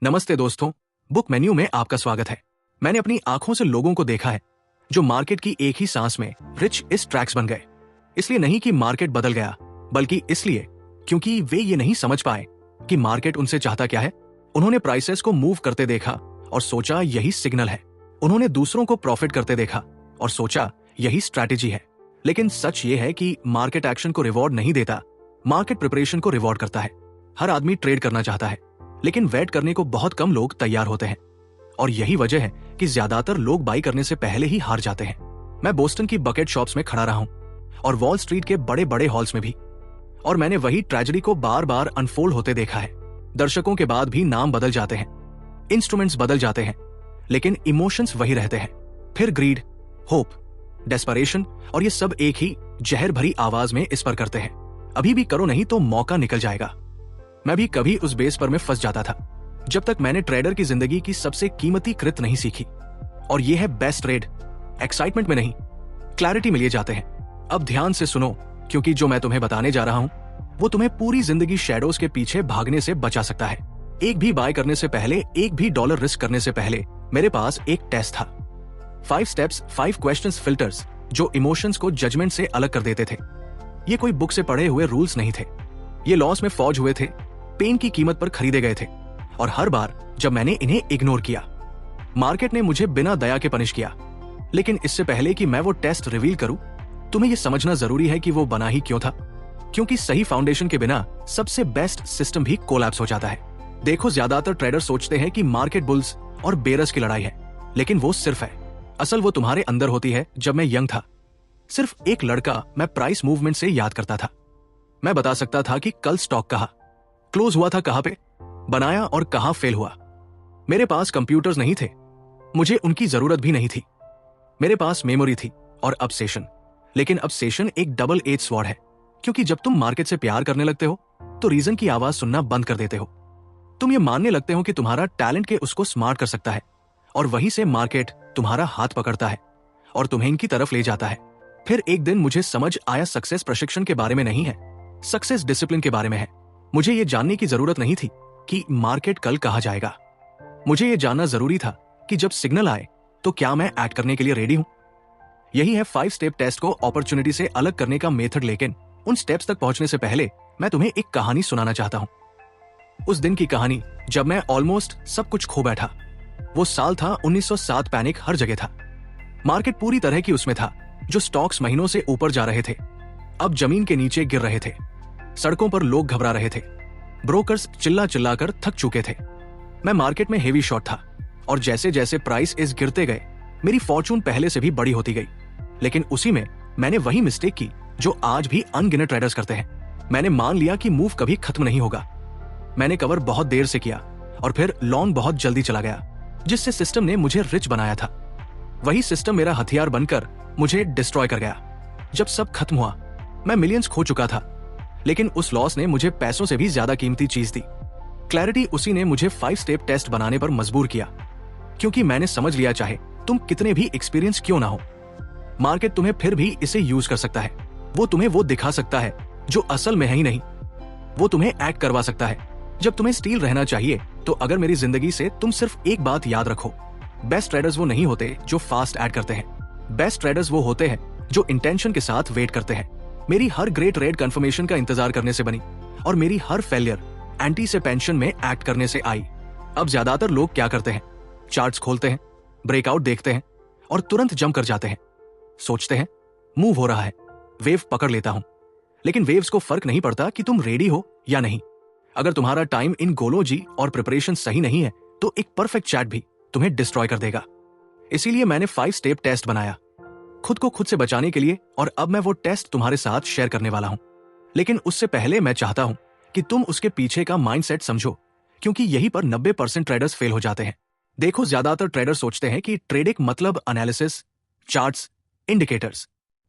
नमस्ते दोस्तों, book menu में आपका स्वागत है। मैंने अपनी आंखों से लोगों को देखा है जो मार्केट की एक ही सांस में रिच इस ट्रैक्स बन गए। इसलिए नहीं कि मार्केट बदल गया, बल्कि इसलिए क्योंकि वे ये नहीं समझ पाए कि मार्केट उनसे चाहता क्या है। उन्होंने प्राइसेस को मूव करते देखा और सोचा यही सिग्नल है। उन्होंने दूसरों को प्रॉफिट करते देखा और सोचा यही स्ट्रैटेजी है। लेकिन सच ये है कि मार्केट एक्शन को रिवॉर्ड नहीं देता, मार्केट प्रिपरेशन को रिवॉर्ड करता है। हर आदमी ट्रेड करना चाहता है, लेकिन वेट करने को बहुत कम लोग तैयार होते हैं। और यही वजह है कि ज्यादातर लोग बाई करने से पहले ही हार जाते हैं। मैं बोस्टन की बकेट शॉप्स में खड़ा रहा हूं और वॉल स्ट्रीट के बड़े बड़े हॉल्स में भी, और मैंने वही ट्रेजेडी को बार बार अनफोल्ड होते देखा है। दर्शकों के बाद भी नाम बदल जाते हैं, इंस्ट्रूमेंट्स बदल जाते हैं, लेकिन इमोशंस वही रहते हैं। फिर ग्रीड, होप, डेस्परेशन और ये सब एक ही जहर भरी आवाज में इस पर करते हैं, अभी भी करो नहीं तो मौका निकल जाएगा। मैं भी कभी उस बेस पर में फंस जाता था, जब तक मैंने ट्रेडर की जिंदगी की सबसे कीमती कृत नहीं सीखी, और ये है बेस्ट ट्रेड। एक्साइटमेंट में नहीं, क्लैरिटी में लिए जाते हैं। अब ध्यान से सुनो, क्योंकि जो मैं तुम्हें बताने जा रहा हूं वो तुम्हें पूरी जिंदगी शैडोज के पीछे भागने से बचा सकता है। एक भी बाय करने से पहले, एक भी डॉलर रिस्क करने से पहले मेरे पास एक टेस्ट था। 5 स्टेप्स, 5 क्वेश्चंस फिल्टर्स, जो इमोशंस को जजमेंट से अलग कर देते थे। ये कोई बुक से पढ़े हुए रूल्स नहीं थे, ये लॉस में फौज हुए थे, पेन की कीमत पर खरीदे गए थे। और हर बार जब मैंने इन्हें इग्नोर किया, मार्केट ने मुझे बिना दया के पनिश किया। लेकिन इससे पहले कि मैं वो टेस्ट रिवील करूं, तुम्हें यह समझना जरूरी है कि वो बना ही क्यों था। क्योंकि सही फाउंडेशन के बिना सबसे बेस्ट सिस्टम भी कोलैप्स हो जाता है। देखो, ज्यादातर ट्रेडर सोचते हैं कि मार्केट बुल्स और बेरस की लड़ाई है, लेकिन वो सिर्फ है। असल वो तुम्हारे अंदर होती है। जब मैं यंग था, सिर्फ एक लड़का मैं प्राइस मूवमेंट से याद करता था। मैं बता सकता था कि कल स्टॉक कहां क्लोज हुआ था, कहां पे बनाया और कहां फेल हुआ। मेरे पास कंप्यूटर्स नहीं थे, मुझे उनकी जरूरत भी नहीं थी। मेरे पास मेमोरी थी और ऑब्सेशन। लेकिन ऑब्सेशन एक डबल एज स्वॉर्ड है, क्योंकि जब तुम मार्केट से प्यार करने लगते हो तो रीजन की आवाज सुनना बंद कर देते हो। तुम ये मानने लगते हो कि तुम्हारा टैलेंट के उसको स्मार्ट कर सकता है, और वहीं से मार्केट तुम्हारा हाथ पकड़ता है और तुम्हें इनकी तरफ ले जाता है। फिर एक दिन मुझे समझ आया, सक्सेस प्रशिक्षण के बारे में नहीं है, सक्सेस डिसिप्लिन के बारे में है। मुझे ये जानने की जरूरत नहीं थी कि मार्केट कल कहां जाएगा। मुझे ये जानना जरूरी था कि जब सिग्नल आए तो क्या मैं एक्ट करने के लिए रेडी हूं। यही है 5 स्टेप टेस्ट को अपॉर्चुनिटी से अलग करने का मेथड। लेकिन उन स्टेप्स तक पहुंचने से पहले मैं तुम्हें एक कहानी सुनाना चाहता हूं। उस दिन की कहानी जब मैं ऑलमोस्ट सब कुछ खो बैठा। वो साल था 1907। पैनिक हर जगह था, मार्केट पूरी तरह की उसमें था। जो स्टॉक्स महीनों से ऊपर जा रहे थे, अब जमीन के नीचे गिर रहे थे। सड़कों पर लोग घबरा रहे थे, ब्रोकर्स चिल्ला चिल्लाकर थक चुके थे। मैं मार्केट में हेवी शॉट था, और जैसे जैसे प्राइस इस गिरते गए, मेरी फॉर्चून पहले से भी बड़ी होती गई। लेकिन उसी में मैंने वही मिस्टेक की जो आज भी अनगिनत ट्रेडर्स करते हैं। मैंने मान लिया कि मूव कभी खत्म नहीं होगा। मैंने कवर बहुत देर से किया और फिर लॉन्ग बहुत जल्दी चला गया, जिससे सिस्टम ने मुझे रिच बनाया था, वही सिस्टम मेरा हथियार बनकर मुझे डिस्ट्रॉय कर गया। जब सब खत्म हुआ, मैं मिलियंस खो चुका था, लेकिन उस लॉस ने मुझे पैसों से भी ज्यादा कीमती चीज दी, क्लैरिटी। उसी ने मुझे 5 स्टेप टेस्ट बनाने पर मजबूर किया, क्योंकि मैंने समझ लिया, चाहे तुम कितने भी एक्सपीरियंस क्यों ना हो, मार्केट तुम्हें फिर भी इसे यूज कर सकता है। वो तुम्हें वो दिखा सकता है जो असल में है ही नहीं। वो तुम्हें एक्ट करवा सकता है जब तुम्हें स्टील रहना चाहिए। तो अगर मेरी जिंदगी से तुम सिर्फ एक बात याद रखो, बेस्ट ट्रेडर्स वो नहीं होते जो फास्ट ऐड करते हैं। बेस्ट ट्रेडर्स वो होते हैं जो इंटेंशन के साथ वेट करते हैं। मेरी हर ग्रेट रेड कंफर्मेशन का इंतजार करने से बनी, और मेरी हर फेलियर एंटीसिपेशन में एक्ट करने से आई। अब ज्यादातर लोग क्या करते हैं, चार्ट्स खोलते हैं, ब्रेकआउट देखते हैं और तुरंत जंप कर जाते हैं। सोचते हैं मूव हो रहा है, वेव पकड़ लेता हूं। लेकिन वेव्स को फर्क नहीं पड़ता कि तुम रेडी हो या नहीं। अगर तुम्हारा टाइम इन गोलोजी और प्रिपरेशन सही नहीं है, तो एक परफेक्ट चैट भी तुम्हें डिस्ट्रॉय कर देगा। इसीलिए मैंने 5 स्टेप टेस्ट बनाया, खुद को खुद से बचाने के लिए, और अब मैं वो टेस्ट तुम्हारे साथ शेयर करने वाला हूं। लेकिन उससे पहले मैं चाहता हूं कि तुम उसके पीछे का माइंडसेट समझो, क्योंकि यहीं पर 90% ट्रेडर्स फेल हो जाते हैं। देखो, ज्यादातर ट्रेडर सोचते हैं कि ट्रेडिंग मतलब एनालिसिस, चार्ट्स, इंडिकेटर्स,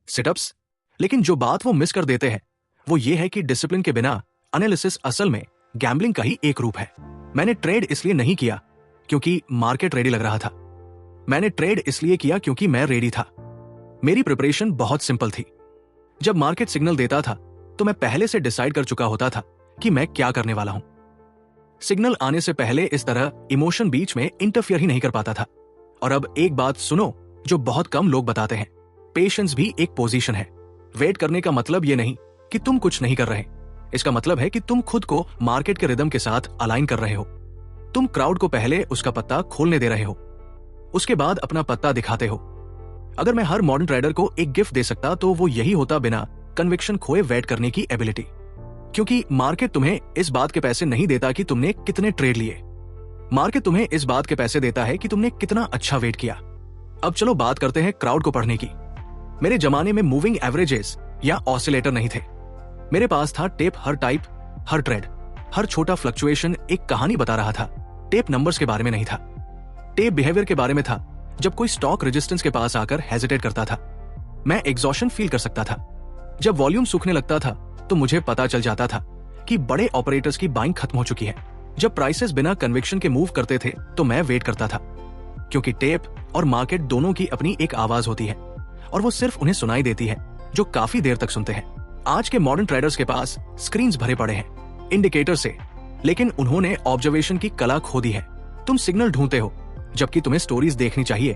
सिटअप्स। लेकिन जो बात वो मिस कर देते हैं वो ये है कि डिसिप्लिन के बिना एनालिसिस असल में गैम्बलिंग का ही एक रूप है। मैंने ट्रेड इसलिए नहीं किया क्योंकि मार्केट रेडी लग रहा था, मैंने ट्रेड इसलिए किया क्योंकि मैं रेडी था। मेरी प्रिपरेशन बहुत सिंपल थी। जब मार्केट सिग्नल देता था तो मैं पहले से डिसाइड कर चुका होता था कि मैं क्या करने वाला हूं। सिग्नल आने से पहले इस तरह इमोशन बीच में इंटरफियर ही नहीं कर पाता था। और अब एक बात सुनो जो बहुत कम लोग बताते हैं, पेशेंस भी एक पोजीशन है। वेट करने का मतलब ये नहीं कि तुम कुछ नहीं कर रहे, इसका मतलब है कि तुम खुद को मार्केट के रिदम के साथ अलाइन कर रहे हो। तुम क्राउड को पहले उसका पत्ता खोलने दे रहे हो, उसके बाद अपना पत्ता दिखाते हो। अगर मैं हर मॉडर्न ट्रेडर को एक गिफ्ट दे सकता तो वो यही होता, बिना कन्विक्शन खोए वेट करने की एबिलिटी। क्योंकि मार्केट तुम्हें इस बात के पैसे नहीं देता कि तुमने कितने ट्रेड लिए, मार्केट तुम्हें इस बात के पैसे देता है कि तुमने कितना अच्छा वेट किया। अब चलो बात करते हैं क्राउड को पढ़ने की। मेरे जमाने में मूविंग एवरेजेस या ऑसिलेटर नहीं थे। मेरे पास था टेप। हर टाइप, हर ट्रेड, हर छोटा फ्लक्चुएशन एक कहानी बता रहा था। टेप नंबर्स के बारे में नहीं था, टेप बिहेवियर के बारे में था। जब कोई स्टॉक रेजिस्टेंस के पास आकर हेजिटेट करता था, मैं एग्जॉशन फील कर सकता था। जब वॉल्यूम सूखने लगता था तो मुझे पता चल जाता था कि बड़े ऑपरेटर्स की बाइंग खत्म हो चुकी है। जब प्राइसेस बिना कन्विक्शन के मूव करते थे तो मैं वेट करता था, क्योंकि टेप और मार्केट दोनों की अपनी एक आवाज होती है और वो सिर्फ उन्हें सुनाई देती है जो काफी देर तक सुनते हैं। आज के मॉडर्न ट्रेडर्स के पास स्क्रीन्स भरे पड़े हैं इंडिकेटर से, लेकिन उन्होंने ऑब्जर्वेशन की कला खो दी है। तुम सिग्नल ढूंढते हो जबकि तुम्हें स्टोरीज देखनी चाहिए,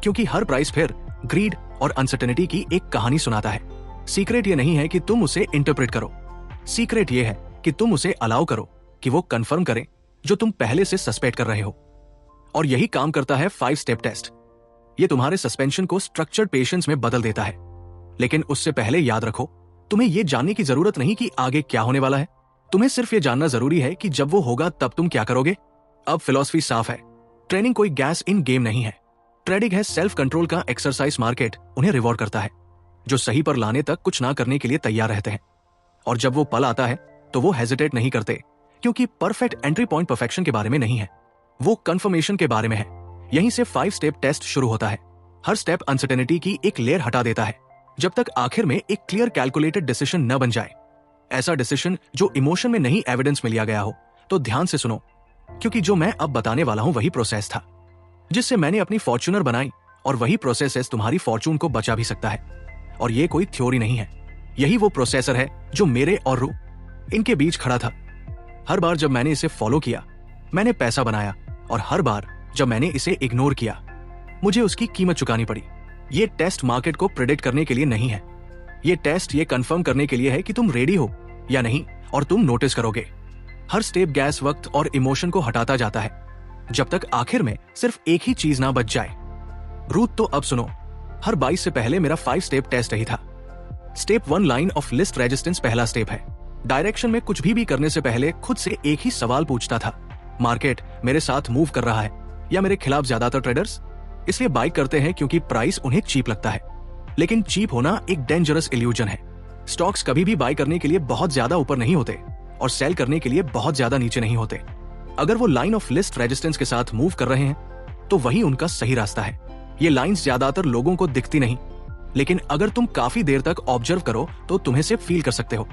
क्योंकि हर प्राइस फिर ग्रीड और अनसर्टेनिटी की एक कहानी सुनाता है। सीक्रेट ये नहीं है कि तुम उसे इंटरप्रेट करो, सीक्रेट ये है कि तुम उसे अलाउ करो कि वो कंफर्म करे जो तुम पहले से सस्पेक्ट कर रहे हो। और यही काम करता है 5 स्टेप टेस्ट। ये तुम्हारे सस्पेंशन को स्ट्रक्चर्ड पेशेंस में बदल देता है। लेकिन उससे पहले याद रखो, तुम्हें यह जानने की जरूरत नहीं कि आगे क्या होने वाला है। तुम्हें सिर्फ ये जानना जरूरी है कि जब वो होगा तब तुम क्या करोगे। अब फिलॉसफी साफ है, ट्रेनिंग कोई गैस इन गेम नहीं है। ट्रेडिंग है सेल्फ कंट्रोल का एक्सरसाइज। मार्केट उन्हें रिवॉर्ड करता है जो सही पर लाने तक कुछ ना करने के लिए तैयार रहते हैं। और जब वो पल आता है तो वो हेजिटेट नहीं करते, क्योंकि परफेक्ट एंट्री पॉइंट परफेक्शन के बारे में नहीं है, वो कंफर्मेशन के बारे में है। यहीं से 5 स्टेप टेस्ट शुरू होता है। हर स्टेप अनसर्टेनिटी की एक लेयर हटा देता है, जब तक आखिर में एक क्लियर कैलकुलेटेड डिसीजन न बन जाए। ऐसा डिसीजन जो इमोशन में नहीं एविडेंस में लिया गया हो। तो ध्यान से सुनो, क्योंकि जो मैं अब बताने वाला हूं वही प्रोसेस था जिससे मैंने अपनी फॉर्च्यूनर बनाई, और वही प्रोसेस तुम्हारी फॉर्चून को बचा भी सकता है। और ये कोई थ्योरी नहीं है, यही वो प्रोसेसर है जो मेरे और रू इनके बीच खड़ा था। हर बार जब मैंने इसे फॉलो किया मैंने पैसा बनाया, और हर बार जब मैंने इसे इग्नोर किया मुझे उसकी कीमत चुकानी पड़ी। ये टेस्ट मार्केट को प्रेडिक्ट करने के लिए नहीं है, ये टेस्ट ये कंफर्म करने के लिए है कि तुम रेडी हो या नहीं, और तुम नोटिस करोगे हर स्टेप गैस, वक्त और इमोशन को हटाता जाता है, जब तक आखिर में सिर्फ एक ही चीज ना बच जाए। रूट तो अब सुनो, हर 22 से पहले मेरा 5 स्टेप टेस्ट ही था। Step 1 line of list resistance पहला स्टेप है। डायरेक्शन में कुछ भी करने से पहले खुद से एक ही सवाल पूछता था, मार्केट मेरे साथ मूव कर रहा है या मेरे खिलाफ? ज्यादातर ट्रेडर्स इसलिए बाई करते हैं क्योंकि प्राइस उन्हें चीप लगता है, लेकिन चीप होना एक डेंजरस इल्यूजन है। स्टॉक्स कभी भी बाई करने के लिए बहुत ज्यादा ऊपर नहीं होते और सेल करने के लिए बहुत ज्यादा नीचे नहीं होते। अगर वो लाइन ऑफ लिस्ट रेजिस्टेंस के साथ मूव कर रहे हैं तो वही उनका सही रास्ता है। ये लाइंस ज्यादातर लोगों को दिखती नहीं, लेकिन अगर तुम काफी देर तक ऑब्जर्व करो तो तुम्हें से फील कर सकते हो।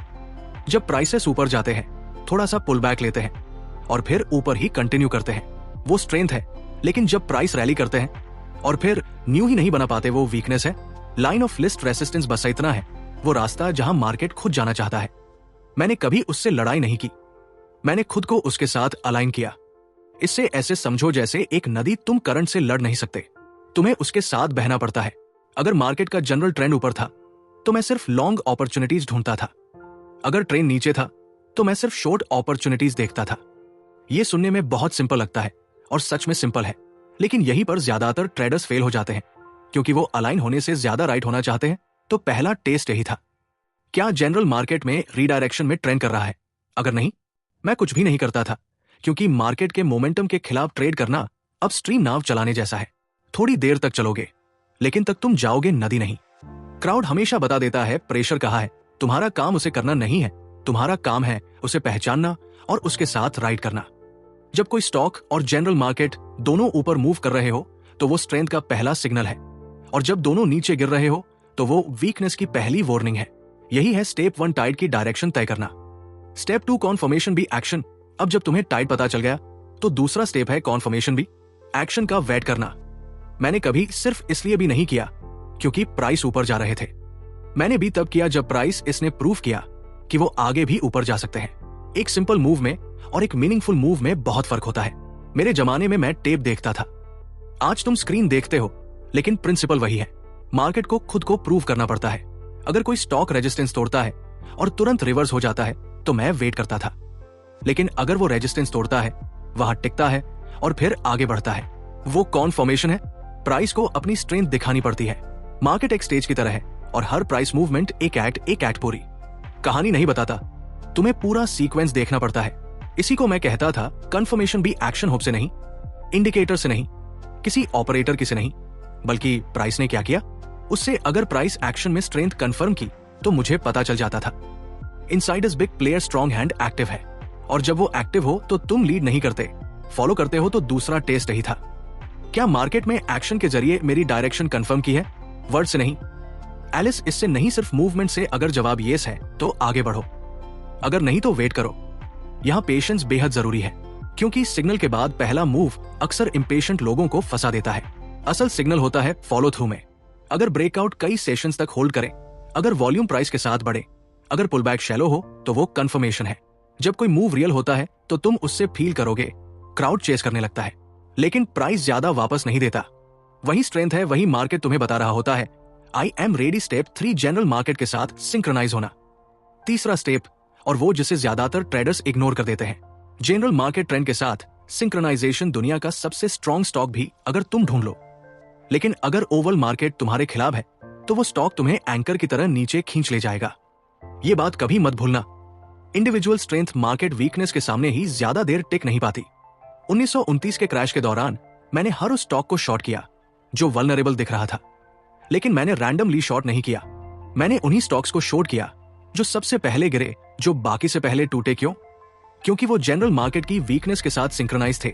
जब प्राइसेस ऊपर जाते हैं थोड़ा सा पुल बैक लेते हैं और फिर ऊपर ही कंटिन्यू करते हैं, वो स्ट्रेंथ है। लेकिन जब प्राइस रैली करते हैं और फिर न्यू ही नहीं बना पाते, वो वीकनेस है। लाइन ऑफ लिस्ट रेजिस्टेंस बस इतना है, वो रास्ता जहां मार्केट खुद जाना चाहता है। मैंने कभी उससे लड़ाई नहीं की, मैंने खुद को उसके साथ अलाइन किया। इससे ऐसे समझो जैसे एक नदी, तुम करंट से लड़ नहीं सकते, तुम्हें उसके साथ बहना पड़ता है। अगर मार्केट का जनरल ट्रेंड ऊपर था तो मैं सिर्फ लॉन्ग अपॉर्चुनिटीज ढूंढता था, अगर ट्रेंड नीचे था तो मैं सिर्फ शॉर्ट अपॉर्चुनिटीज देखता था। यह सुनने में बहुत सिंपल लगता है और सच में सिंपल है, लेकिन यहीं पर ज्यादातर ट्रेडर्स फेल हो जाते हैं, क्योंकि वो अलाइन होने से ज्यादा राइट होना चाहते हैं। तो पहला टेस्ट यही था, क्या जनरल मार्केट में रीडायरेक्शन में ट्रेंड कर रहा है? अगर नहीं, मैं कुछ भी नहीं करता था, क्योंकि मार्केट के मोमेंटम के खिलाफ ट्रेड करना अब स्ट्रीम नाव चलाने जैसा है। थोड़ी देर तक चलोगे लेकिन तक तुम जाओगे नदी नहीं। क्राउड हमेशा बता देता है प्रेशर कहाँ है, तुम्हारा काम उसे करना नहीं है, तुम्हारा काम है उसे पहचानना और उसके साथ राइड करना। जब कोई स्टॉक और जनरल मार्केट दोनों ऊपर मूव कर रहे हो तो वो स्ट्रेंथ का पहला सिग्नल है, और जब दोनों नीचे गिर रहे हो तो वो वीकनेस की पहली वार्निंग है। यही है स्टेप 1 टाइड की डायरेक्शन तय करना। स्टेप 2 कॉन्फर्मेशन भी एक्शन। अब जब तुम्हें टाइड पता चल गया तो दूसरा स्टेप है कॉन्फर्मेशन भी एक्शन का वेट करना। मैंने कभी सिर्फ इसलिए भी नहीं किया क्योंकि प्राइस ऊपर जा रहे थे, मैंने भी तब किया जब प्राइस इसने प्रूव किया कि वो आगे भी ऊपर जा सकते हैं। एक सिंपल मूव में और एक मीनिंगफुल मूव में बहुत फर्क होता है। मेरे जमाने में मैं टेप देखता था, आज तुम स्क्रीन देखते हो, लेकिन प्रिंसिपल वही है। मार्केट को खुद को प्रूव करना पड़ता है। अगर कोई स्टॉक रेजिस्टेंस तोड़ता है और तुरंत रिवर्स हो जाता है तो मैं वेट करता था, लेकिन अगर वो रेजिस्टेंस तोड़ता है, वहां टिकता है और फिर आगे बढ़ता है, वो कौन फॉर्मेशन है। प्राइस को अपनी स्ट्रेंथ दिखानी पड़ती है। मार्केट एक स्टेज की तरह है और हर प्राइस मूवमेंट एक एक्ट पूरी कहानी नहीं बताता, तुम्हें पूरा सीक्वेंस देखना पड़ता है। इसी को मैं कहता था कंफर्मेशन भी एक्शन होप से नहीं, इंडिकेटर से नहीं, किसी ऑपरेटर की से नहीं, बल्कि प्राइस ने क्या किया उससे। अगर प्राइस एक्शन में स्ट्रेंथ कंफर्म की तो मुझे पता चल जाता था Insiders big player strong hand active है, और जब वो एक्टिव हो तो तुम लीड नहीं करते, फॉलो करते हो तो दूसरा टेस्ट ही था। क्या मार्केट में एक्शन के जरिए मेरी डायरेक्शन कंफर्म की है? वर्ड से नहीं एलिस, इससे नहीं, सिर्फ मूवमेंट से। अगर जवाब येस है तो आगे बढ़ो, अगर नहीं तो वेट करो। यहां पेशेंस बेहद जरूरी है, क्योंकि सिग्नल के बाद पहला मूव अक्सर इंपेशेंट लोगों को फंसा देता है। असल सिग्नल होता है फॉलो थ्रू में। अगर ब्रेकआउट कई सेशंस तक होल्ड करे, अगर वॉल्यूम प्राइस के साथ बढ़े, अगर पुल बैक शैलो हो, तो वो कंफर्मेशन है। जब कोई मूव रियल होता है तो तुम उससे फील करोगे, क्राउड चेस करने लगता है, लेकिन प्राइस ज्यादा वापस नहीं देता। वही स्ट्रेंथ है, वही मार्केट तुम्हें बता रहा होता है I am ready. Step 3 general market के साथ सिंक्रोनाइज होना। तीसरा स्टेप, और वो जिसे ज्यादातर ट्रेडर्स इग्नोर कर देते हैं, जनरल मार्केट ट्रेंड के साथ सिंक्रोनाइजेशन। दुनिया का सबसे स्ट्रॉन्ग स्टॉक भी अगर तुम ढूंढ लो, लेकिन अगर ओवल मार्केट तुम्हारे खिलाफ है तो वो स्टॉक तुम्हें एंकर की तरह नीचे खींच ले जाएगा। ये बात कभी मत भूलना। इंडिविजुअल स्ट्रेंथ मार्केट वीकनेस के सामने ही ज्यादा देर टिक नहीं पाती। 1929 के क्रैश के दौरान मैंने हर उस स्टॉक को शॉर्ट किया जो वल्नरेबल दिख रहा था, लेकिन मैंने रैंडमली शॉर्ट नहीं किया। मैंने उन्हीं स्टॉक्स को शॉर्ट किया जो सबसे पहले गिरे, जो बाकी से पहले टूटे। क्यों? क्योंकि वो जनरल मार्केट की वीकनेस के साथ सिंक्रोनाइज थे।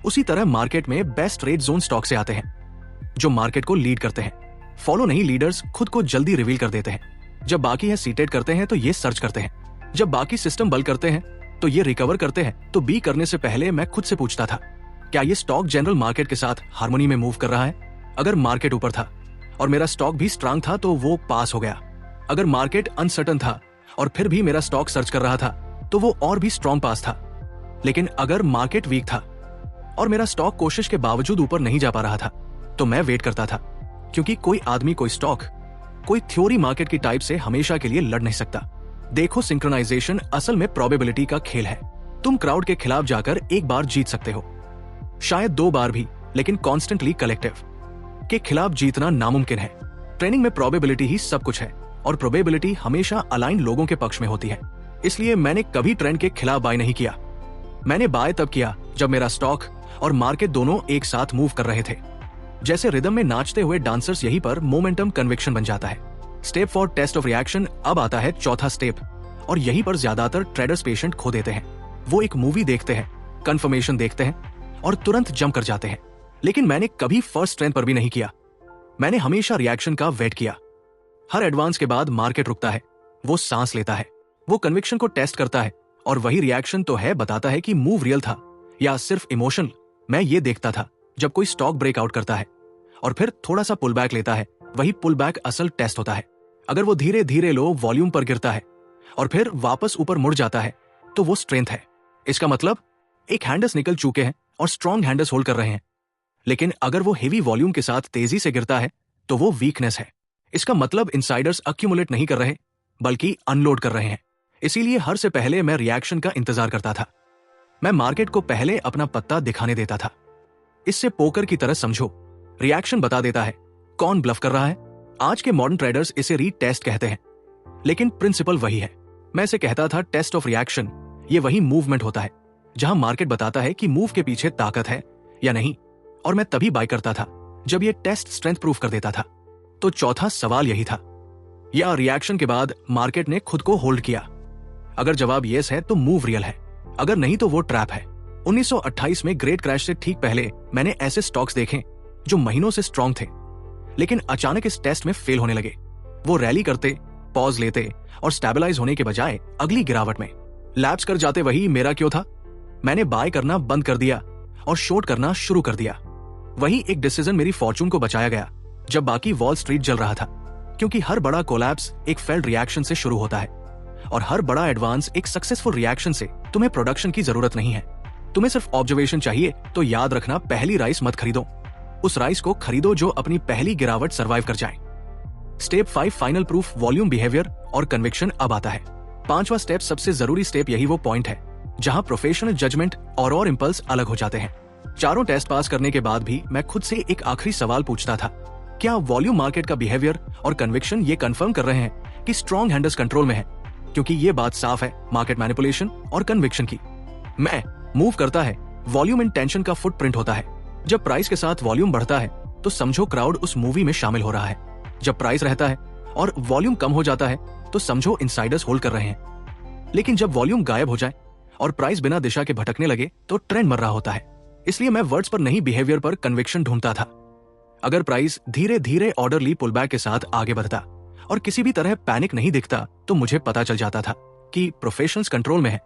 उसी तरह मार्केट में बेस्ट रेट जोन स्टॉक से आते हैं जो मार्केट को लीड करते हैं। फॉलो नहीं, लीडर्स खुद को जल्दी रिवील कर देते हैं। जब बाकी है सीटेड करते हैं तो ये सर्च करते हैं। जब बाकी सिस्टम बल करते हैं तो ये रिकवर करते हैं। तो बी करने से पहले मैं खुद से पूछता था, क्या ये स्टॉक जनरल मार्केट के साथ हार्मोनी में मूव कर रहा है? अगर मार्केट ऊपर था और मेरा स्टॉक भी स्ट्रांग था तो वो पास हो गया। अगर मार्केट अनसर्टन था और फिर भी मेरा स्टॉक सर्च कर रहा था तो वो और भी स्ट्रॉन्ग पास था। लेकिन अगर मार्केट वीक था और मेरा स्टॉक कोशिश के बावजूद ऊपर नहीं जा पा रहा था तो मैं वेट करता था, क्योंकि कोई आदमी, कोई स्टॉक, कोई थ्योरी मार्केट की टाइप से हमेशा के लिए लड़ नहीं सकता। देखो, सिंक्रोनाइजेशन असल में प्रोबेबिलिटी का खेल है। तुम क्राउड के खिलाफ जाकर एक बार जीत सकते हो, शायद 2 बार भी, लेकिन कॉन्स्टेंटली कलेक्टिव के खिलाफ जीतना नामुमकिन है। ट्रेनिंग में प्रोबेबिलिटी ही सब कुछ है और प्रोबेबिलिटी हमेशा अलाइन लोगों के पक्ष में होती है। इसलिए मैंने कभी ट्रेंड के खिलाफ बाय नहीं किया। मैंने बाय तब किया जब मेरा स्टॉक और मार्केट दोनों एक साथ मूव कर रहे थे। जैसे रिदम में नाचते हुए डांसर्स, यहीं पर मोमेंटम कन्विक्शन बन जाता है। Step four test of reaction अब आता है, चौथा स्टेप, और यहीं पर ज्यादातर ट्रेडर्स पेशेंट खो देते हैं। वो एक मूवी देखते हैं, कंफर्मेशन देखते हैं और तुरंत जंप कर जाते हैं। लेकिन मैंने कभी फर्स्ट स्ट्रेंथ पर भी नहीं किया। मैंने हमेशा रिएक्शन का वेट किया। हर एडवांस के बाद मार्केट रुकता है, वो सांस लेता है, वो कन्विक्शन को टेस्ट करता है, और वही रिएक्शन तो है बताता है कि मूव रियल था या सिर्फ इमोशनल। मैं ये देखता था जब कोई स्टॉक ब्रेकआउट करता है और फिर थोड़ा सा पुल बैक लेता है, वही पुल बैक असल टेस्ट होता है। अगर वो धीरे धीरे लो वॉल्यूम पर गिरता है और फिर वापस ऊपर मुड़ जाता है तो वो स्ट्रेंथ है। इसका मतलब एक हैंडल्स निकल चुके हैं और स्ट्रॉन्ग हैंडल्स होल्ड कर रहे हैं। लेकिन अगर वो हेवी वॉल्यूम के साथ तेजी से गिरता है तो वो वीकनेस है। इसका मतलब इनसाइडर्स अक्यूमुलेट नहीं कर रहे बल्कि अनलोड कर रहे हैं। इसीलिए हर से पहले मैं रिएक्शन का इंतजार करता था। मैं मार्केट को पहले अपना पत्ता दिखाने देता था। इससे पोकर की तरह समझो, रिएक्शन बता देता है कौन ब्लफ कर रहा है। आज के मॉडर्न ट्रेडर्स इसे रीटेस्ट कहते हैं, लेकिन प्रिंसिपल वही है। मैं इसे कहता था टेस्ट ऑफ रिएक्शन। ये वही मूवमेंट होता है जहां मार्केट बताता है कि मूव के पीछे ताकत है या नहीं, और मैं तभी बाय करता था जब ये टेस्ट स्ट्रेंथ प्रूफ कर देता था। तो चौथा सवाल यही था, या रिएक्शन के बाद मार्केट ने खुद को होल्ड किया? अगर जवाब यस है तो मूव रियल है, अगर नहीं तो वो ट्रैप है। 1928 में ग्रेट क्रैश से ठीक पहले मैंने ऐसे स्टॉक्स देखे जो महीनों से स्ट्रॉन्ग थे, लेकिन अचानक इस टेस्ट में फेल होने लगे। वो रैली करते, पॉज लेते और स्टेबलाइज होने के बजाय अगली गिरावट में लैप्स कर जाते। वही मेरा क्यों था? मैंने बाय करना बंद कर दिया और शॉर्ट करना शुरू कर दिया। वही एक डिसीजन मेरी फॉर्चून को बचाया गया जब बाकी वॉल स्ट्रीट जल रहा था, क्योंकि हर बड़ा कोलैप्स एक फेल्ड रिएक्शन से शुरू होता है और हर बड़ा एडवांस एक सक्सेसफुल रिएक्शन से तुम्हें प्रोडक्शन की जरूरत नहीं है। तुम्हें सिर्फ ऑब्जर्वेशन चाहिए। तो याद रखना, पहली राइस मत खरीदो, उस राइस को खरीदो जो अपनी पहली गिरावट सर्वाइव कर जाए। Step 5 final proof, volume, behaviour और कन्विक्शन अब आता है। 5वां स्टेप, सबसे जरूरी स्टेप, यही वो पॉइंट है जहां प्रोफेशनल जजमेंट और इंपल्स अलग हो जाते हैं। चारों टेस्ट पास करने के बाद भी मैं खुद से एक आखिरी सवाल पूछता था, क्या वॉल्यूम, मार्केट का बिहेवियर और कन्विक्शन ये कंफर्म कर रहे हैं कि स्ट्रॉन्ग हैंडल्स कंट्रोल में है? क्योंकि ये बात साफ है मार्केट मैनिपुलेशन और कन्विक्शन की। मैं मूव करता है, वॉल्यूम इन टेंशन का फुटप्रिंट होता है। जब प्राइस के साथ वॉल्यूम बढ़ता है तो समझो क्राउड उस मूवी में शामिल हो रहा है। जब प्राइस रहता है और वॉल्यूम कम हो जाता है तो समझो इनसाइडर्स होल्ड कर रहे हैं। लेकिन जब वॉल्यूम गायब हो जाए और प्राइस बिना दिशा के भटकने लगे तो ट्रेंड मर रहा होता है। इसलिए मैं वर्ड्स पर नहीं, बिहेवियर पर कन्विक्शन ढूंढता था। अगर प्राइस धीरे धीरे ऑर्डरली पुलबैक के साथ आगे बढ़ता और किसी भी तरह पैनिक नहीं दिखता तो मुझे पता चल जाता था कि प्रोफेशनल्स कंट्रोल में है।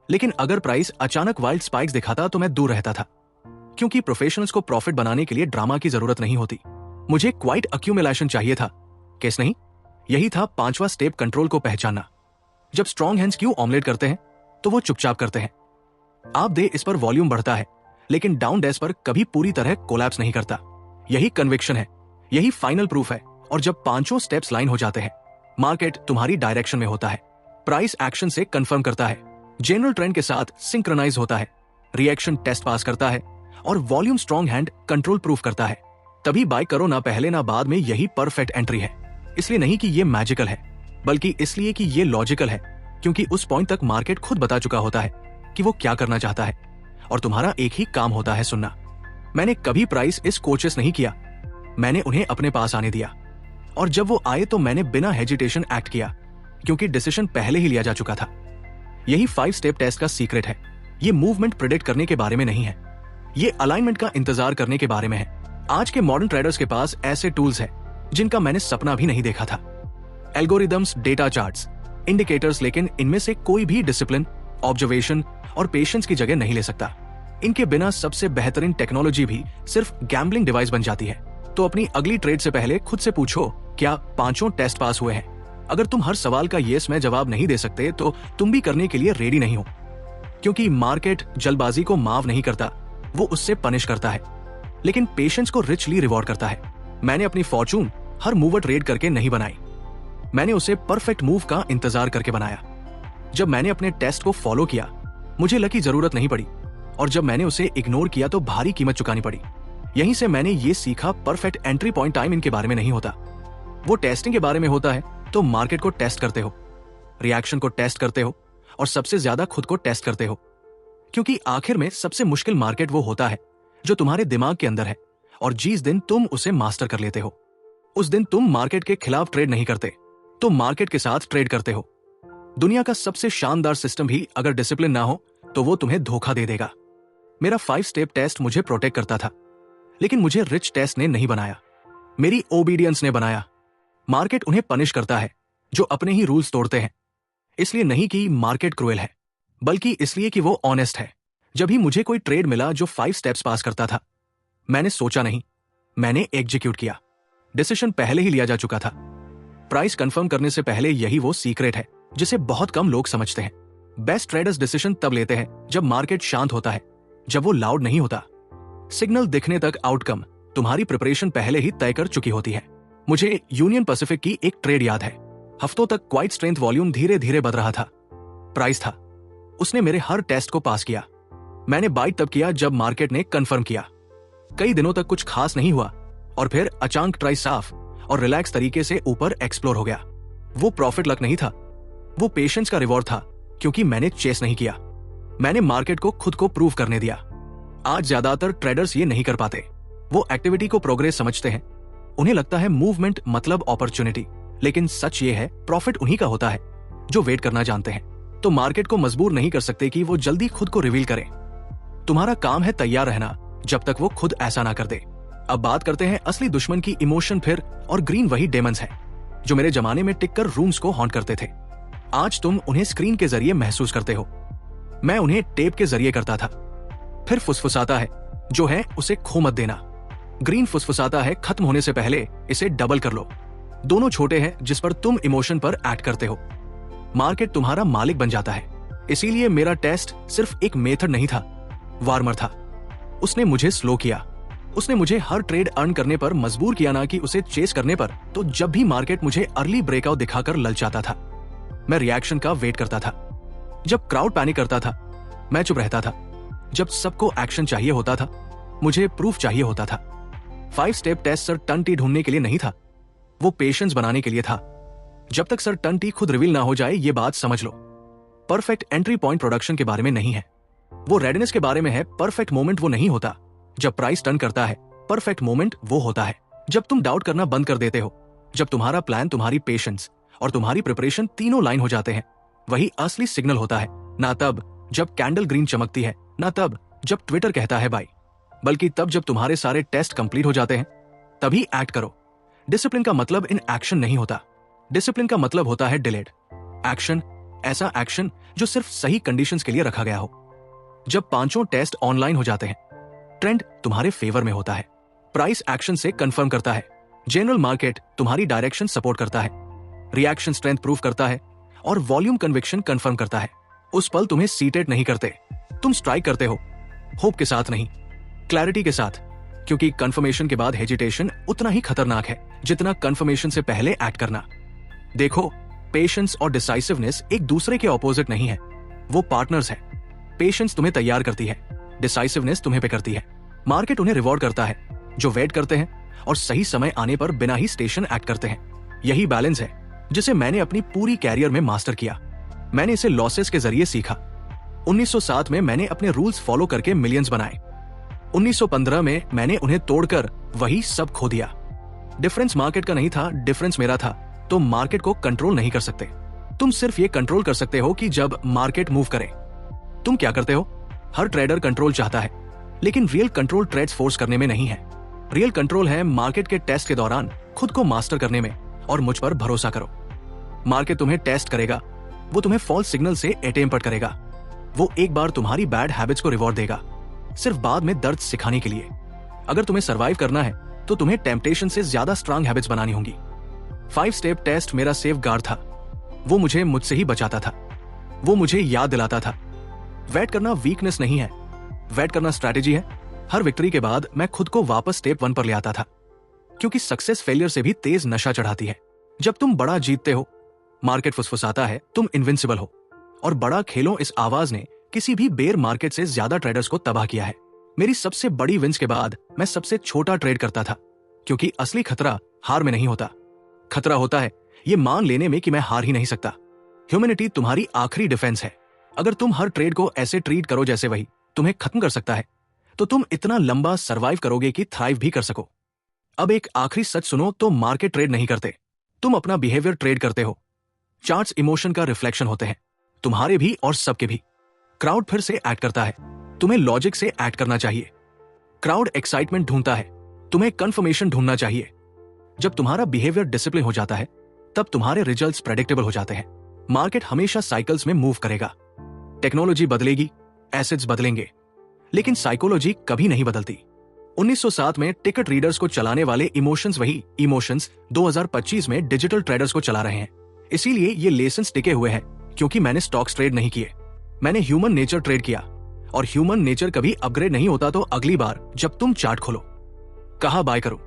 लेकिन अगर प्राइस अचानक वाइल्ड स्पाइक्स दिखाता तो मैं दूर रहता था, क्योंकि प्रोफेशनल्स को प्रॉफिट बनाने के लिए ड्रामा की जरूरत नहीं होती। मुझे क्वाइट अक्यूमुलेशन चाहिए था, केस नहीं। यही था 5वां स्टेप, कंट्रोल को पहचानना। जब स्ट्रॉन्ग हैंड्स क्यों ऑमलेट करते हैं तो वो चुपचाप करते हैं। आप दे इस पर वॉल्यूम बढ़ता है, लेकिन डाउन डेस पर कभी पूरी तरह कोलैप्स नहीं करता। यही कन्विक्शन है, यही फाइनल प्रूफ है। और जब 5 स्टेप्स लाइन हो जाते हैं, मार्केट तुम्हारी डायरेक्शन में होता है, प्राइस एक्शन से कंफर्म करता है, जनरल ट्रेंड के साथ सिंक्रोनाइज होता है, रिएक्शन टेस्ट पास करता है और volume strong hand control proof करता है, तभी बाय करो, ना पहले ना बाद में। यही परफेक्ट एंट्री है। इसलिए नहीं कि ये मैजिकल है, बल्कि इसलिए कि ये लॉजिकल है, क्योंकि उस पॉइंट तक मार्केट खुद बता चुका होता है कि वो क्या करना चाहता है और तुम्हारा एक ही काम होता है, सुनना। मैंने कभी प्राइस इस कोचेस नहीं किया, मैंने उन्हें अपने पास आने दिया और जब वो आए तो मैंने बिना हेजिटेशन एक्ट किया, क्योंकि डिसीजन पहले ही लिया जा चुका था। यही 5 स्टेप टेस्ट का सीक्रेट है। ये मूवमेंट प्रेडिक्ट करने के बारे में नहीं है, ये अलाइनमेंट का इंतजार करने के बारे में है। आज के मॉडर्न ट्रेडर्स के पास ऐसे टूल्स हैं जिनका मैंने सपना भी नहीं देखा था। एल्गोरिदम्स, डेटा चार्ट्स, इंडिकेटर्स, लेकिन इनमें से कोई भी डिसिप्लिन, ऑब्जर्वेशन और पेशेंस की जगह नहीं ले सकता। इनके बिना सबसे बेहतरीन टेक्नोलॉजी भी सिर्फ गैम्बलिंग डिवाइस बन जाती है। तो अपनी अगली ट्रेड से पहले खुद से पूछो, क्या 5 टेस्ट पास हुए हैं? अगर तुम हर सवाल का येस में जवाब नहीं दे सकते तो तुम भी करने के लिए रेडी नहीं हो, क्योंकि मार्केट जल्दबाजी को माफ नहीं करता, वो उससे पनिश करता है, लेकिन पेशेंस को रिचली रिवॉर्ड करता है। मैंने अपनी फॉर्चून हर मूवर ट्रेड करके नहीं बनाई, मैंने उसे परफेक्ट मूव का इंतजार करके बनाया। जब मैंने अपने टेस्ट को फॉलो किया, मुझे लकी जरूरत नहीं पड़ी, और जब मैंने उसे इग्नोर किया तो भारी कीमत चुकानी पड़ी। यहीं से मैंने ये सीखा, परफेक्ट एंट्री पॉइंट टाइम इनके बारे में नहीं होता, वो टेस्टिंग के बारे में होता है। तो मार्केट को टेस्ट करते हो, रिएक्शन को टेस्ट करते हो और सबसे ज्यादा खुद को टेस्ट करते हो, क्योंकि आखिर में सबसे मुश्किल मार्केट वो होता है जो तुम्हारे दिमाग के अंदर है, और जिस दिन तुम उसे मास्टर कर लेते हो उस दिन तुम मार्केट के खिलाफ ट्रेड नहीं करते, तो मार्केट के साथ ट्रेड करते हो। दुनिया का सबसे शानदार सिस्टम भी अगर डिसिप्लिन ना हो तो वो तुम्हें धोखा दे देगा। मेरा 5 स्टेप टेस्ट मुझे प्रोटेक्ट करता था, लेकिन मुझे रिच टेस्ट ने नहीं बनाया, मेरी ओबीडियंस ने बनाया। मार्केट उन्हें पनिश करता है जो अपने ही रूल्स तोड़ते हैं, इसलिए नहीं कि मार्केट क्रूएल है, बल्कि इसलिए कि वो ऑनेस्ट है। जब ही मुझे कोई ट्रेड मिला जो 5 स्टेप्स पास करता था, मैंने सोचा नहीं, मैंने एग्जीक्यूट किया। डिसीजन पहले ही लिया जा चुका था। प्राइस कंफर्म करने से पहले यही वो सीक्रेट है जिसे बहुत कम लोग समझते हैं। बेस्ट ट्रेडर्स डिसीजन तब लेते हैं जब मार्केट शांत होता है, जब वो लाउड नहीं होता। सिग्नल दिखने तक आउटकम तुम्हारी प्रिपरेशन पहले ही तय कर चुकी होती है। मुझे यूनियन पैसिफिक की एक ट्रेड याद है। हफ्तों तक क्वाइट स्ट्रेंथ वॉल्यूम धीरे धीरे बढ़ रहा था। प्राइस था, उसने मेरे हर टेस्ट को पास किया। मैंने बाई तब किया जब मार्केट ने कंफर्म किया। कई दिनों तक कुछ खास नहीं हुआ और फिर अचानक प्राइस साफ और रिलैक्स तरीके से ऊपर एक्सप्लोर हो गया। वो प्रॉफिट लक नहीं था, वो पेशेंस का रिवॉर्ड था, क्योंकि मैंने चेस नहीं किया, मैंने मार्केट को खुद को प्रूव करने दिया। आज ज्यादातर ट्रेडर्स ये नहीं कर पाते। वो एक्टिविटी को प्रोग्रेस समझते हैं, उन्हें लगता है मूवमेंट मतलब अपॉर्चुनिटी, लेकिन सच ये है प्रॉफिट उन्हीं का होता है जो वेट करना जानते हैं। तो मार्केट को मजबूर नहीं कर सकते कि वो जल्दी खुद को रिवील करे। तुम्हारा काम है तैयार रहना जब तक वो खुद ऐसा ना कर दे। अब बात करते हैं असली दुश्मन की, इमोशन फिर। और ग्रीन वही डेमंस है जो मेरे जमाने में टिककर रूम्स को हॉन्ट करते थे। आज तुम उन्हें स्क्रीन के जरिए महसूस करते हो, मैं उन्हें टेप के जरिए करता था। फिर फुसफुसाता है, जो है उसे खो मत देना। ग्रीन फुसफुसाता है, खत्म होने से पहले इसे डबल कर लो। दोनों छोटे हैं जिस पर तुम इमोशन पर एक्ट करते हो। मार्केट तुम्हारा मालिक बन जाता है। इसीलिए मेरा टेस्ट सिर्फ एक मेथड नहीं था, वार्मर था। उसने मुझे स्लो किया, उसने मुझे हर ट्रेड अर्न करने पर मजबूर किया, ना कि उसे चेस करने पर। तो जब भी मार्केट मुझे अर्ली ब्रेकआउट दिखाकर ललचाता था, मैं रिएक्शन का वेट करता था। जब क्राउड पैनिक करता था, मैं चुप रहता था। जब सबको एक्शन चाहिए होता था, मुझे प्रूफ चाहिए होता था। 5 step test certainty ढूंढने के लिए नहीं था, वो पेशेंस बनाने के लिए था। जब तक सर टन टी खुद रिवील ना हो जाए, ये बात समझ लो। परफेक्ट एंट्री पॉइंट प्रोडक्शन के बारे में नहीं है, वो रेडनेस के बारे में है। परफेक्ट मोमेंट वो नहीं होता जब प्राइस टर्न करता है, परफेक्ट मोमेंट वो होता है जब तुम डाउट करना बंद कर देते हो, जब तुम्हारा प्लान, तुम्हारी पेशेंस और तुम्हारी प्रिपरेशन तीनों लाइन हो जाते हैं। वही असली सिग्नल होता है, ना तब जब कैंडल ग्रीन चमकती है, ना तब जब ट्विटर कहता है बाय, बल्कि तब जब तुम्हारे सारे टेस्ट कंप्लीट हो जाते हैं, तभी एक्ट करो। डिसिप्लिन का मतलब इन एक्शन नहीं होता, डिसिप्लिन का मतलब होता है डिलेड एक्शन। ऐसा एक्शन जो सिर्फ सही कंडीशंस के लिए रखा गया हो। जब 5 टेस्ट ऑनलाइन हो जाते हैं, ट्रेंड तुम्हारे फेवर में होता है, प्राइस एक्शन से कंफर्म करता है, जनरल मार्केट तुम्हारी डायरेक्शन सपोर्ट करता है, रिएक्शन स्ट्रेंथ प्रूव करता है और वॉल्यूम कन्विक्शन कंफर्म करता है। उस पल तुम्हें सीटेड नहीं करते, तुम स्ट्राइक करते हो, होप के साथ नहीं, क्लैरिटी के साथ। क्योंकि कंफर्मेशन के बाद हेजिटेशन उतना ही खतरनाक है जितना कंफर्मेशन से पहले एक्ट करना। देखो, पेशेंस और डिसाइसिवनेस एक दूसरे के ऑपोजिट नहीं है, वो पार्टनर्स है। पेशेंस तुम्हें तैयार करती है, डिसाइसिवनेस तुम्हें पे करती है। मार्केट उन्हें रिवॉर्ड करता है जो वेट करते हैं और सही समय आने पर बिना ही स्टेशन एक्ट करते हैं। यही बैलेंस है जिसे मैंने अपनी पूरी कैरियर में मास्टर किया। मैंने इसे लॉसेस के जरिए सीखा। 1907 में मैंने अपने रूल्स फॉलो करके मिलियंस बनाए। 1915 में मैंने उन्हें तोड़कर वही सब खो दिया। डिफरेंस मार्केट का नहीं था, डिफरेंस मेरा था। तुम मार्केट को कंट्रोल नहीं कर सकते, तुम सिर्फ ये कंट्रोल कर सकते हो कि जब मार्केट मूव करे। तुम क्या करते हो? हर ट्रेडर कंट्रोल चाहता है, लेकिन रियल कंट्रोल ट्रेड्स फोर्स करने में नहीं है। रियल कंट्रोल है मार्केट के टेस्ट के दौरान खुद को मास्टर करने में। और मुझ पर भरोसा करो, मार्केट तुम्हें टेस्ट करेगा, वो तुम्हें फॉल्स सिग्नल से अटेम्प्ट करेगा। वो एक बार तुम्हारी बैड हैबिट्स को रिवॉर्ड देगा, सिर्फ बाद में दर्द सिखाने के लिए। अगर तुम्हें सरवाइव करना है तो तुम्हें टेम्पटेशन से ज्यादा स्ट्रांग हैबिट्स बनानी होंगी। 5 स्टेप टेस्ट मेरा सेफ गार्ड था, वो मुझे मुझसे ही बचाता था, वो मुझे याद दिलाता था वेट करना वीकनेस नहीं है, वेट करना स्ट्रैटेजी है। हर विक्ट्री के बाद मैं खुद को वापस स्टेप 1 पर ले आता था, क्योंकि सक्सेस फेलियर से भी तेज नशा चढ़ाती है। जब तुम बड़ा जीतते हो, मार्केट फुसफुसाता है, तुम इनविंसिबल हो। और बड़ा खेलो इस आवाज ने किसी भी बेयर मार्केट से ज्यादा ट्रेडर्स को तबाह किया है। मेरी सबसे बड़ी विंस के बाद मैं सबसे छोटा ट्रेड करता था, क्योंकि असली खतरा हार में नहीं होता, खतरा होता है ये मान लेने में कि मैं हार ही नहीं सकता। ह्यूमैनिटी तुम्हारी आखिरी डिफेंस है। अगर तुम हर ट्रेड को ऐसे ट्रीट करो जैसे वही तुम्हें खत्म कर सकता है, तो तुम इतना लंबा सर्वाइव करोगे कि थ्राइव भी कर सको। अब एक आखिरी सच सुनो, तो मार्केट ट्रेड नहीं करते, तुम अपना बिहेवियर ट्रेड करते हो। चार्ट्स इमोशन का रिफ्लेक्शन होते हैं, तुम्हारे भी और सबके भी। क्राउड फिर से एक्ट करता है, तुम्हें लॉजिक से एक्ट करना चाहिए। क्राउड एक्साइटमेंट ढूंढता है, तुम्हें कंफर्मेशन ढूंढना चाहिए। जब तुम्हारा बिहेवियर डिसिप्लिन हो जाता है, तब तुम्हारे रिजल्ट्स प्रेडिक्टेबल हो जाते हैं। मार्केट हमेशा साइकिल्स में मूव करेगा। टेक्नोलॉजी बदलेगी, एसेट्स बदलेंगे, लेकिन साइकोलॉजी कभी नहीं बदलती। 1907 में टिकट रीडर्स को चलाने वाले इमोशंस वही इमोशंस 2025 में डिजिटल ट्रेडर्स को चला रहे हैं। इसीलिए ये लेसन्स टिके हुए हैं, क्योंकि मैंने स्टॉक्स ट्रेड नहीं किए, मैंने ह्यूमन नेचर ट्रेड किया। और ह्यूमन नेचर कभी अपग्रेड नहीं होता। तो अगली बार जब तुम चार्ट खोलो, कहां बाय करो,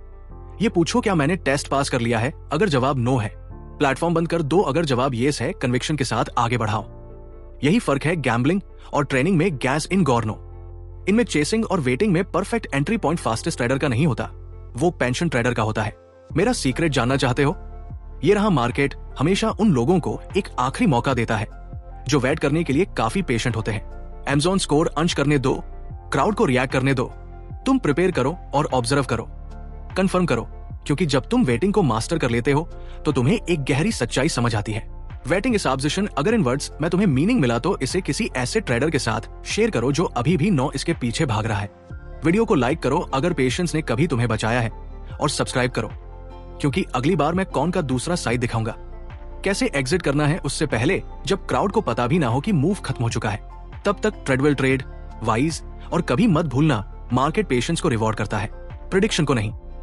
ये पूछो क्या मैंने टेस्ट पास कर लिया है? अगर जवाब नो है, प्लेटफॉर्म बंद कर दो। अगर जवाब येस है, कन्विक्शन के साथ आगे बढ़ाओ। यही फर्क है गैम्बलिंग और ट्रेनिंग में, गैस इन गॉर्नो। इनमें चेसिंग और वेटिंग में perfect entry point fastest trader का नहीं होता, वो पेंशन ट्रेडर का होता है। मेरा सीक्रेट जानना चाहते हो? ये रहा, मार्केट हमेशा उन लोगों को एक आखिरी मौका देता है जो वेट करने के लिए काफी पेशेंट होते हैं। Amazon स्कोर अंश करने दो, क्राउड को रिएक्ट करने दो, तुम प्रिपेयर करो और ऑब्जर्व करो, कंफर्म करो। क्योंकि जब तुम वेटिंग को मास्टर कर लेते हो, तो तुम्हें एक गहरी सच्चाई समझ आती है। Waiting is objection. अगर इन वर्ड्स में तुम्हें मीनिंग मिला तो इसे किसी ऐसे ट्रेडर के साथ शेयर करो जो अभी भी इसके पीछे भाग रहा है। वीडियो को लाइक करो अगर पेशेंस ने कभी तुम्हें बचाया है, और सब्सक्राइब करो, क्योंकि अगली बार मैं कौन का दूसरा साइड दिखाऊंगा। कैसे एग्जिट करना है उससे पहले, जब क्राउड को पता भी ना हो कि मूव खत्म हो चुका है। तब तक ट्रेडवेल ट्रेड, वाइज, और कभी मत भूलना, मार्केट पेशेंस को रिवॉर्ड करता है, प्रेडिक्शन को नहीं।